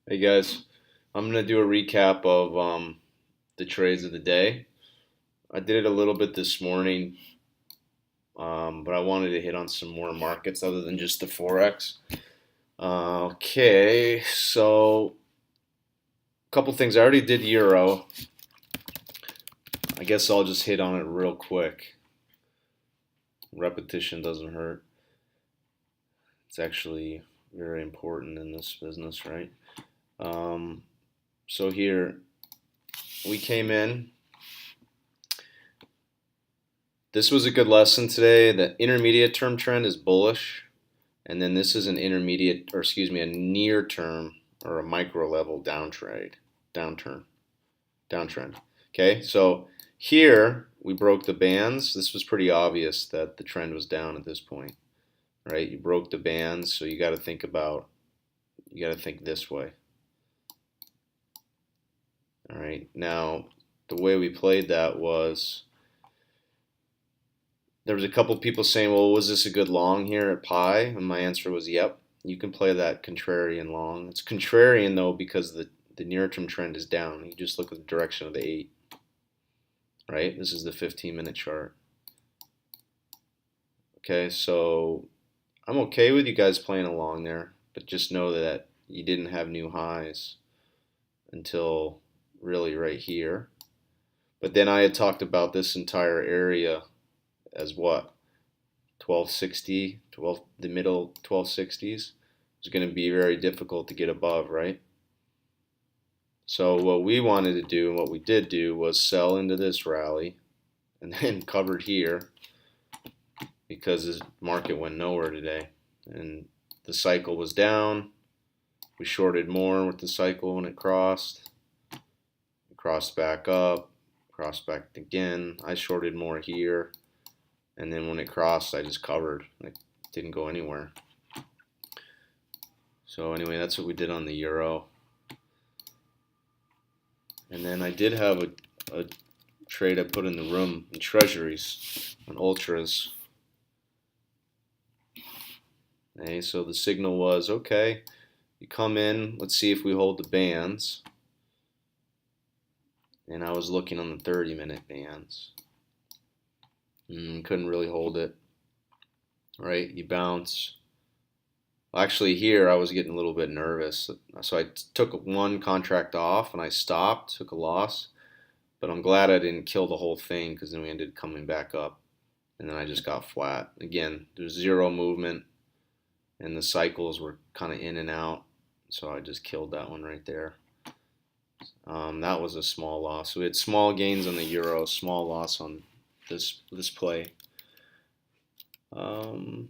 Hey guys, I'm gonna do a recap of the trades of the day. I did it a little bit this morning, but I wanted to hit on some more markets other than just the forex. Okay, so a couple things. I already did euro. I guess I'll just hit on it real quick. Repetition doesn't hurt. It's actually very important in this business, right? Um, so here we came in. This was a good lesson today. The intermediate term trend is bullish, and then this is an intermediate, or excuse me, a near term or a micro level downtrend. Okay, so here we broke the bands. This was pretty obvious that the trend was down at this point, right? You broke the bands, so you got to think this way. All right, now the way we played that was there was a couple people saying, well, was this a good long here at pi? And my answer was, yep. You can play that contrarian long. It's contrarian, though, because the near-term trend is down. You just look at the direction of the 8, right? This is the 15-minute chart. Okay, so I'm okay with you guys playing along there, but just know that you didn't have new highs until really right here. But then I had talked about this entire area as what? 1260, the middle 1260s is going to be very difficult to get above, right? So what we wanted to do and what we did do was sell into this rally and then covered here because this market went nowhere today and the cycle was down. We shorted more with the cycle when it crossed. It crossed back up, crossed back again. I shorted more here. And then when it crossed, I just covered. It didn't go anywhere. So anyway, that's what we did on the euro. And then I did have a trade I put in the room in Treasuries on ultras. Okay, so the signal was, okay, you come in, let's see if we hold the bands. And I was looking on the 30-minute bands. Couldn't really hold it. Right, you bounce. Actually, here I was getting a little bit nervous. So I took one contract off and I stopped, took a loss. But I'm glad I didn't kill the whole thing because then we ended up coming back up. And then I just got flat. Again, there's zero movement and the cycles were kind of in and out. So I just killed that one right there. That was a small loss. So we had small gains on the euro, small loss on this play. But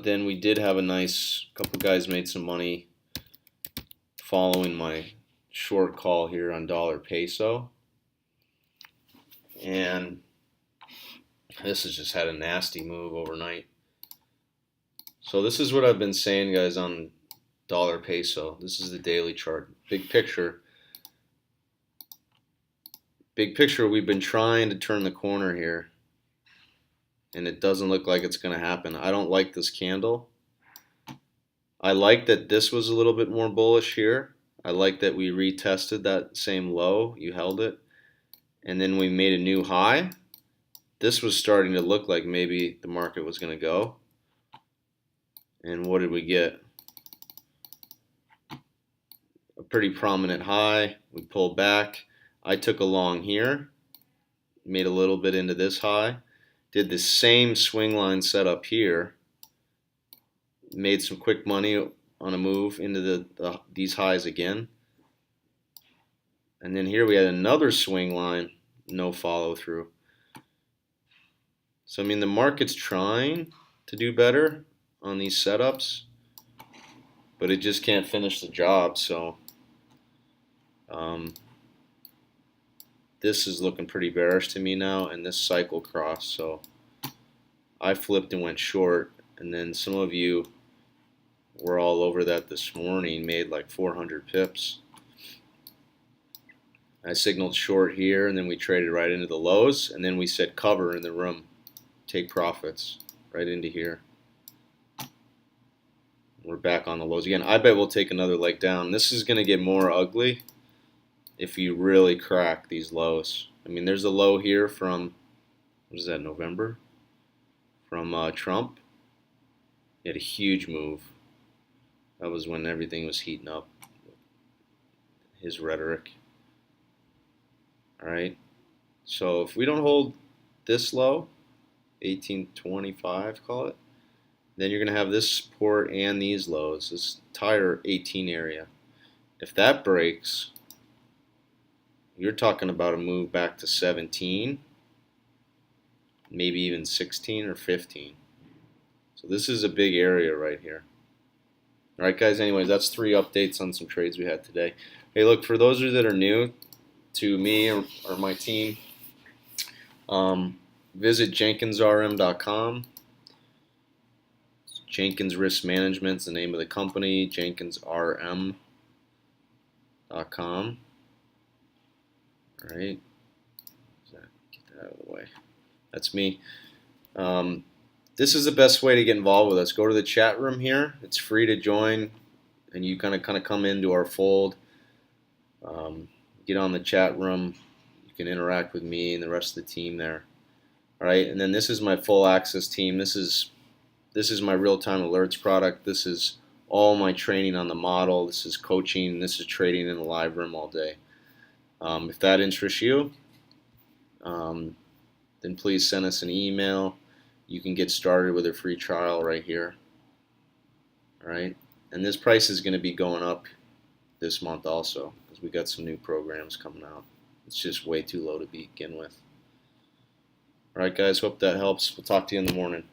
then we did have a nice couple guys made some money following my short call here on dollar peso. And this has just had a nasty move overnight. So this is what I've been saying, guys, on dollar peso. This is the daily chart. Big picture. Big picture, we've been trying to turn the corner here. And it doesn't look like it's going to happen. I don't like this candle. I like that this was a little bit more bullish here. I like that we retested that same low. You held it. And then we made a new high. This was starting to look like maybe the market was going to go. And what did we get? A pretty prominent high. We pulled back. I took a long here. Made a little bit into this high. Did the same swing line setup here. Made some quick money on a move into these highs again. And then here we had another swing line, no follow through. So I mean the market's trying to do better on these setups, but it just can't finish the job. So this is looking pretty bearish to me now, and this cycle crossed. So I flipped and went short, and then some of you were all over that this morning, made like 400 pips. I signaled short here, and then we traded right into the lows, and then we said cover in the room, take profits right into here. We're back on the lows again. I bet we'll take another leg down. This is going to get more ugly if you really crack these lows. I mean, there's a low here from, what is that, November? From Trump. He had a huge move. That was when everything was heating up. His rhetoric. All right. So if we don't hold this low, 1825, call it, then you're going to have this support and these lows, this entire 18 area. If that breaks, you're talking about a move back to 17, maybe even 16 or 15. So this is a big area right here. All right, guys, anyways, that's 3 updates on some trades we had today. Hey, look, for those of you that are new to me or my team, visit jenkinsrm.com. Jenkins Risk Management is the name of the company, jenkinsrm.com. All right, get that out of the way. That's me. This is the best way to get involved with us. Go to the chat room here. It's free to join, and you kind of come into our fold. Get on the chat room. You can interact with me and the rest of the team there. All right, and then this is my full access team. This is my real-time alerts product. This is all my training on the model. This is coaching. This is trading in the live room all day. If that interests you, then please send us an email. You can get started with a free trial right here. All right, and this price is going to be going up this month also because we got some new programs coming out. It's just way too low to begin with. All right, guys, hope that helps. We'll talk to you in the morning.